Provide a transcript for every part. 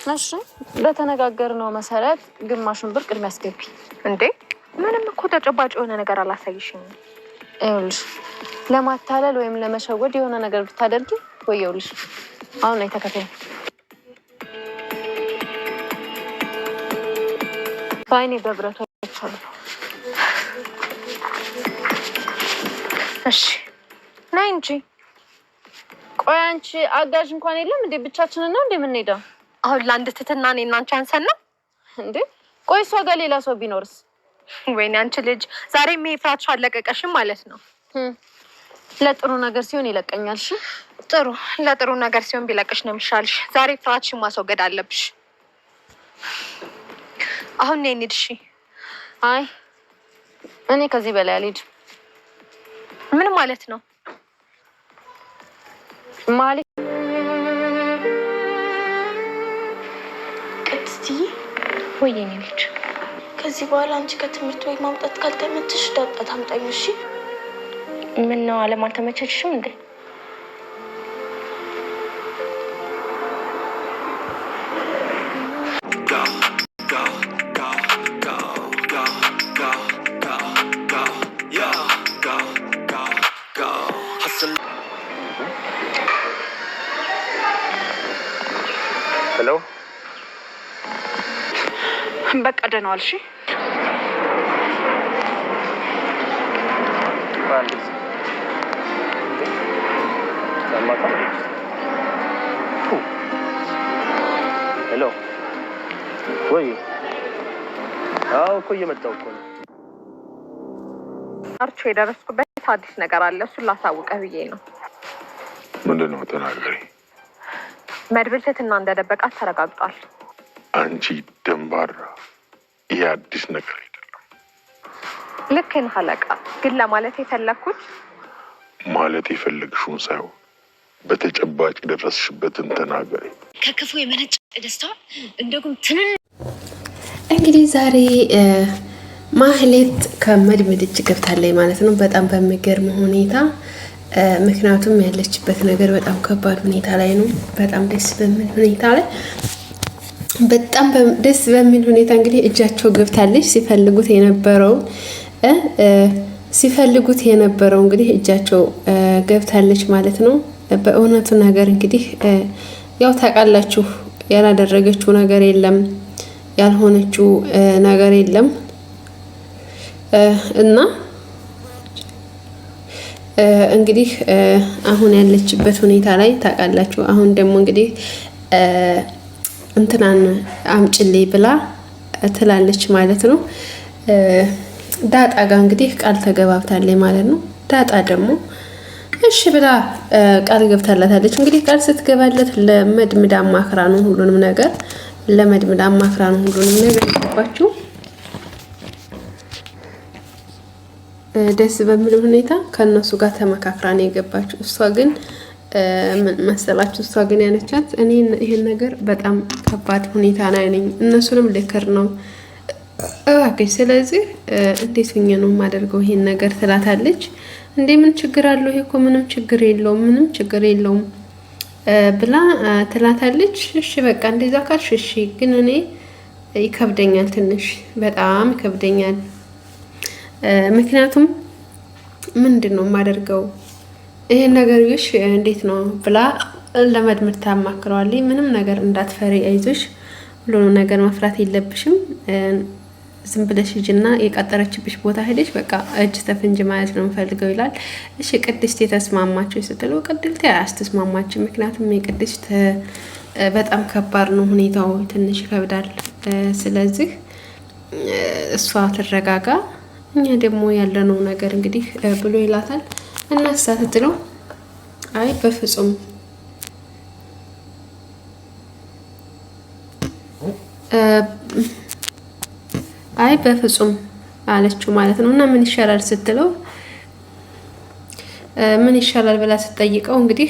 እሺ በተነጋገርነው መሰረት ግማሹን ብር ቅድሚያ አስገቢ። እንዴ ምንም እኮ ተጨባጭ የሆነ ነገር አላሳይሽኝም። ይኸውልሽ ለማታለል ወይም ለመሸወድ የሆነ ነገር ብታደርጊ ወይ ይኸውልሽ አሁን ላይ ተከታይ ባይኔ በብረቱ አይቻለሁ። እሺ ነይ እንጂ። ቆይ አንቺ አጋዥ እንኳን የለም እንዴ? ብቻችንን ነው እንዴ የምንሄደው? አሁን ለአንድ ትትና እኔና አንቺ አንሰን ነው እንዴ? ቆይ እሷ ጋር ሌላ ሰው ቢኖርስ? ወይኔ አንቺ ልጅ ዛሬ ፍራትሽ አለቀቀሽም ማለት ነው። ለጥሩ ነገር ሲሆን ይለቀኛል። እሺ ጥሩ ለጥሩ ነገር ሲሆን ቢለቅሽ ነው የሚሻልሽ። ዛሬ ፍራትሽን ማስወገድ አለብሽ። አሁን ነይ እንሂድ። እሺ አይ እኔ ከዚህ በላይ አልሄድም። ምን ማለት ነው? ማለት ቅድስትዬ ወይኔ ልጅ ከዚህ በኋላ አንቺ ከትምህርት ቤት ማምጣት ካልተመቸሽ ዳጣ ታምጣኝ። እሺ ምን ነው አለም አልተመቸሽም እንዴ? ሄሎ በቃ ደህና ዋል። እሺ ሄሎ ወይ አዎ እኮ እየመጣሁ እኮ ነው። አርቹ የደረስኩበት አዲስ ነገር አለ። እሱን ላሳውቅህ ብዬ ነው። ምንድን ነው? ተናገሪ። መድብል ትትና እንደደበቃት ተረጋግጧል። አንቺ ደንባራ፣ ይሄ አዲስ ነገር አይደለም። ልክ ነህ አለቃ። ግን ለማለት የፈለግኩት ማለት የፈለግሽውን ሳይሆን በተጨባጭ የደረስሽበትን ተናገሪ። ከክፉ የመነጨ ደስታ እንደጉም ትን እንግዲህ ዛሬ ማህሌት ከመድብል እጅ ገብታለች ማለት ነው። በጣም በሚገርም ሁኔታ ምክንያቱም ያለችበት ነገር በጣም ከባድ ሁኔታ ላይ ነው። በጣም ደስ በሚል ሁኔታ ላይ ደስ በሚል ሁኔታ እንግዲህ እጃቸው ገብታለች። ሲፈልጉት የነበረው እንግዲህ እጃቸው ገብታለች ማለት ነው። በእውነቱ ነገር እንግዲህ ያው ታውቃላችሁ ያላደረገችው ነገር የለም፣ ያልሆነችው ነገር የለም እና እንግዲህ አሁን ያለችበት ሁኔታ ላይ ታውቃላችሁ። አሁን ደግሞ እንግዲህ እንትናን አምጭልኝ ብላ ትላለች ማለት ነው። ዳጣ ጋር እንግዲህ ቃል ተገባብታለች ማለት ነው። ዳጣ ደግሞ እሺ ብላ ቃል ገብታላታለች። እንግዲህ ቃል ስትገባለት ለመድምድ አማክራ ነው ሁሉንም ነገር ያገባችው። ደስ በሚል ሁኔታ ከነሱ ጋር ተመካክራ ነው የገባችው። እሷ ግን መሰላችሁ እሷ ግን ያነቻት እኔ ይሄን ነገር በጣም ከባድ ሁኔታ ላይ ነኝ፣ እነሱንም ልክር ነው እባክሽ፣ ስለዚህ እንዴት ሆኜ ነው የማደርገው ይሄን ነገር ትላታለች። እንዴ ምን ችግር አለው? ይሄ እኮ ምንም ችግር የለውም ብላ ትላታለች። እሺ በቃ እንደዛ ካልሽ እሺ፣ ግን እኔ ይከብደኛል፣ ትንሽ በጣም ይከብደኛል። ምክንያቱም ምንድነው የማደርገው ይሄን ነገር ይሽ እንዴት ነው ብላ ለመድምድ ታማክረዋለች። ምንም ነገር እንዳትፈሪ፣ አይዞሽ፣ ሁሉንም ነገር መፍራት የለብሽም፣ ዝም ብለሽ ሂጂና የቀጠረችብሽ ቦታ ሄደሽ በቃ እጅ ተፍንጅ ማለት ነው የምፈልገው ይላል። እሺ ቅድስት የተስማማችሁ ስትለው ቅድስት አያስተስማማችሁ። ምክንያቱም የቅድስት በጣም ከባድ ነው ሁኔታው፣ ትንሽ ይከብዳል። ስለዚህ እሷ ትረጋጋ፣ እኛ ደግሞ ያለነው ነገር እንግዲህ ብሎ ይላታል። እና እሷ ስትለው አይ በፍጹም አለችው ማለት ነው። እና ምን ይሻላል ስትለው ምን ይሻላል ብላ ስትጠይቀው እንግዲህ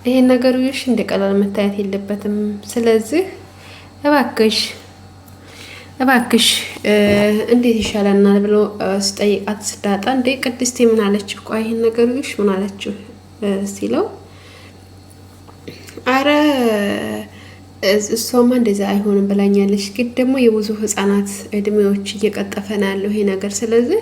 ይሄን ነገር ይሽ እንደቀላል መታየት የለበትም። ስለዚህ እባክሽ እንዴት ይሻለናል ብሎ ስጠይቃት ስዳጣ እንዴ ቅድስቴ ምን አለችው? ቆይ ይሄን ነገር ይሽ ምን አለችው ሲለው አረ እሷማ እንደዛ አይሆንም ብላኛለች። ግን ደግሞ የብዙ ህጻናት እድሜዎች እየቀጠፈ ነው ያለው ይሄ ነገር። ስለዚህ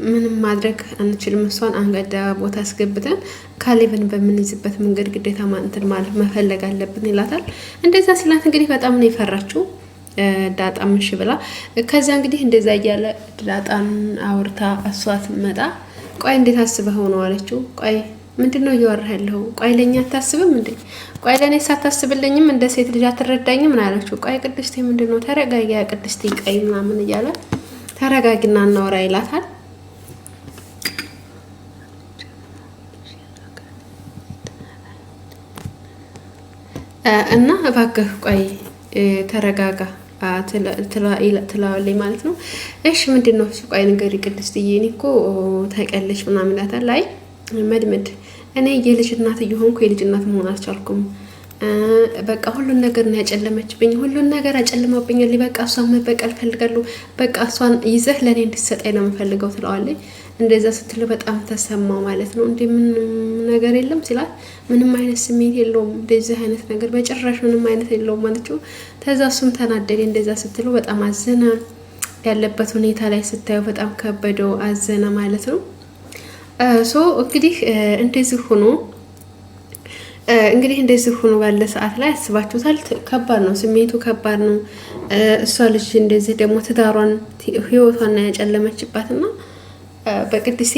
ምንም ማድረግ አንችልም። እሷን አንገዳ ቦታ አስገብተን ካሌብን በምንይዝበት መንገድ ግዴታ እንትን ማለት መፈለግ አለብን ይላታል። እንደዛ ሲላት እንግዲህ በጣም ነው የፈራችው ዳጣም እሺ ብላ። ከዛ እንግዲህ እንደዛ እያለ ዳጣን አውርታ እሷ ትመጣ። ቆይ እንዴት አስበኸው ነው አለችው። ቆይ ምንድነው እያወራህ ያለው? ቆይ ለኛ አታስብም እንዴ? ቆይ ለኔ ሳታስብልኝም እንደ ሴት ልጅ አትረዳኝም ምን አለችው። ቆይ ቅድስቴ ምንድነው? ተረጋጊ ቅድስቴ ቀይ ምናምን እያለ ተረጋጊና እናወራ ይላታል። እና እባክህ ቆይ ተረጋጋ ትላለች ማለት ነው። እሺ ምንድነው? ቆይ ንገሪ ቅድስትዬ፣ እኔ እኮ ታውቂያለሽ ምናምን ይላታል። አይ መድመድ እኔ የልጅ እናት እየሆንኩ የልጅ እናት መሆን አልቻልኩም። በቃ ሁሉን ነገር ነው ያጨለመችብኝ፣ ሁሉን ነገር አጨልማብኛል። በቃ እሷን መበቀል ፈልጋለሁ። በቃ እሷን ይዘህ ለኔ እንድትሰጠኝ ነው የምፈልገው ትለዋለች። እንደዛ ስትል በጣም ተሰማው ማለት ነው። እንዴ ምንም ነገር የለም ሲላት ምንም አይነት ስሜት የለውም እንደዚህ አይነት ነገር በጭራሽ ምንም አይነት የለውም ማለት ነው። ተዛ እሱም ተናደደ። እንደዛ ስትለው በጣም አዘነ። ያለበት ሁኔታ ላይ ስታየው በጣም ከበደው፣ አዘነ ማለት ነው። ሶ እንግዲህ እንደዚህ ሆኖ ባለ ሰዓት ላይ አስባችሁታል። ከባድ ነው፣ ስሜቱ ከባድ ነው። እሷ ልጅ እንደዚህ ደግሞ ትዳሯን ህይወቷን ያጨለመችባትና በቅድሴ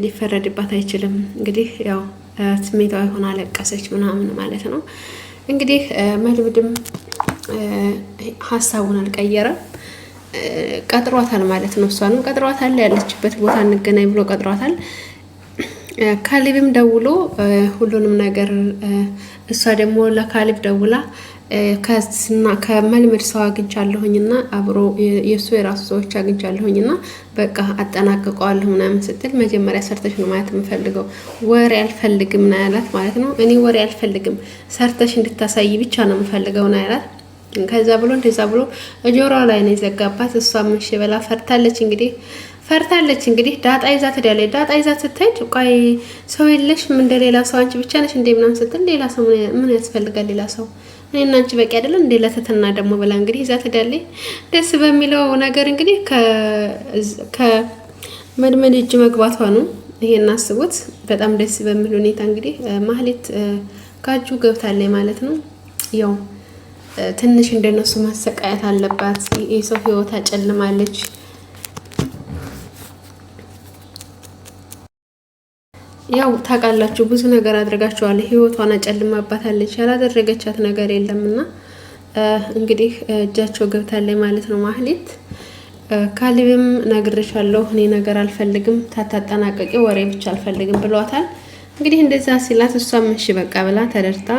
ሊፈረድባት አይችልም። እንግዲህ ያው ስሜታዊ ሆና አለቀሰች ምናምን ማለት ነው። እንግዲህ መድብድም ሀሳቡን አልቀየረም፣ ቀጥሯታል ማለት ነው። እሷንም ቀጥሯታል፣ ያለችበት ቦታ እንገናኝ ብሎ ቀጥሯታል። ካሌብም ደውሎ ሁሉንም ነገር እሷ ደግሞ ለካሌብ ደውላ ከመልመድ ሰው አግኝቻለሁኝና አብሮ የእሱ የራሱ ሰዎች አግኝቻለሁኝና በቃ አጠናቅቀዋለሁ ምናምን ስትል መጀመሪያ ሰርተሽ ነው ማለት የምፈልገው፣ ወሬ አልፈልግም ነው ያላት ማለት ነው። እኔ ወሬ አልፈልግም ሰርተሽ እንድታሳይ ብቻ ነው የምፈልገው ነው ያላት። ከዛ ብሎ እንደዛ ብሎ ጆሮዋ ላይ ነው የዘጋባት። እሷም እሺ ብላ ፈርታለች። እንግዲህ ዳጣ ይዛ ትሄዳለች። ዳጣ ይዛ ስትሄድ ቆይ ሰው የለሽም እንደሌላ ሰው አንቺ ብቻ ነሽ እንደ ምናምን ስትል ሌላ ሰው ምን ያስፈልጋል? ሌላ ሰው እኔና አንቺ በቂ አይደለም እንደ ለተተና ደግሞ ብላ እንግዲህ ይዛ ትሄዳለች። ደስ በሚለው ነገር እንግዲህ ከመድመድ እጅ መግባቷ ነው። ይሄን አስቡት። በጣም ደስ በሚል ሁኔታ እንግዲህ ማህሌት ካጁ ገብታለች ማለት ነው። ያው ትንሽ እንደነሱ ማሰቃየት አለባት። የሰው ህይወት አጨልማለች። ያው ታውቃላችሁ ብዙ ነገር አድርጋችኋል። ህይወቷን አጨልማባታለች። ያላደረገቻት ነገር የለምና እንግዲህ እጃቸው ገብታለች ማለት ነው ማህሌት። ካሌብም ነግሬሻለሁ እኔ ነገር አልፈልግም፣ ታታጠናቀቂ ወሬ ብቻ አልፈልግም ብሏታል። እንግዲህ እንደዛ ሲላት እሷም እሺ በቃ ብላ ተደርታ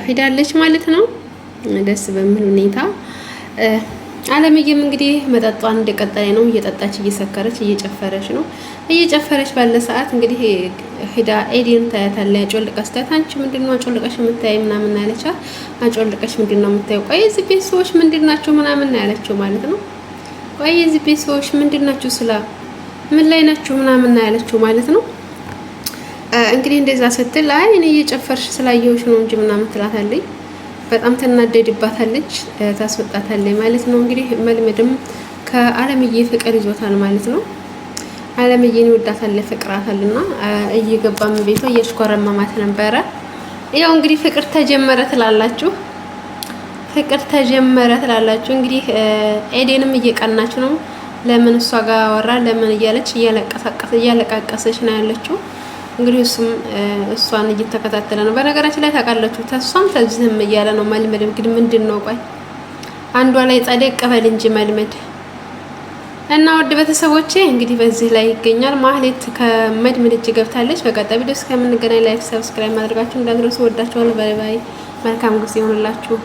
ሄዳለች ማለት ነው። ደስ በሚል ሁኔታ አለምዬም እንግዲህ መጠጧን እንደቀጠለ ነው። እየጠጣች እየሰከረች እየጨፈረች ነው። እየጨፈረች ባለ ሰዓት እንግዲህ ሄዳ ኤዲን ታያታለች። አጮልቀሽ ታያት። አንቺ ምንድነው አጮልቀሽ የምታይ ምናምን ያለቻት። አጮልቀሽ ምንድነው የምታየው? ቆይ እዚህ ቤት ሰዎች ምንድናቸው ምናምን ያለችው ማለት ነው። ቆይ እዚህ ቤት ሰዎች ምንድናቸው ስላ ምን ላይ ናቸው ምናምን ያለችው ማለት ነው። እንግዲህ እንደዛ ስትል አይ እኔ እየጨፈርሽ ስላየሁሽ ነው እንጂ ምናምን ትላታለች። በጣም ተናደድባታለች፣ ታስወጣታለች ማለት ነው። እንግዲህ መልመድም ከአለምዬ ፍቅር ይዞታል ማለት ነው። አለምዬን ይወዳታል፣ ፍቅራታልና እየገባም ቤቷ እየሽኮረመማት ነበረ። ያው እንግዲህ ፍቅር ተጀመረ ትላላችሁ። እንግዲህ ኤዴንም እየቀናች ነው። ለምን እሷ ጋር ወራ ለምን እያለች እያለቃቀሰች ነው ያለችው። እንግዲህ እሱም እሷን እየተከታተለ ነው። በነገራችን ላይ ታውቃላችሁ ተሷም ተዝህም እያለ ነው መልመድ። እንግዲህ ምንድነው ቆይ አንዷ ላይ ጸደቅ በል እንጂ መልመድ እና ወደ ቤተሰቦቼ እንግዲህ በዚህ ላይ ይገኛል። ማህሌት ከመድመድ እጅ ገብታለች። በቀጣይ ቪዲዮ እስከምንገናኝ ላይክ፣ ሰብስክራይብ ማድረጋችሁ እንዳትረሱ። ወዳችኋለሁ። ባይ ባይ። መልካም ጊዜ ይሁንላችሁ።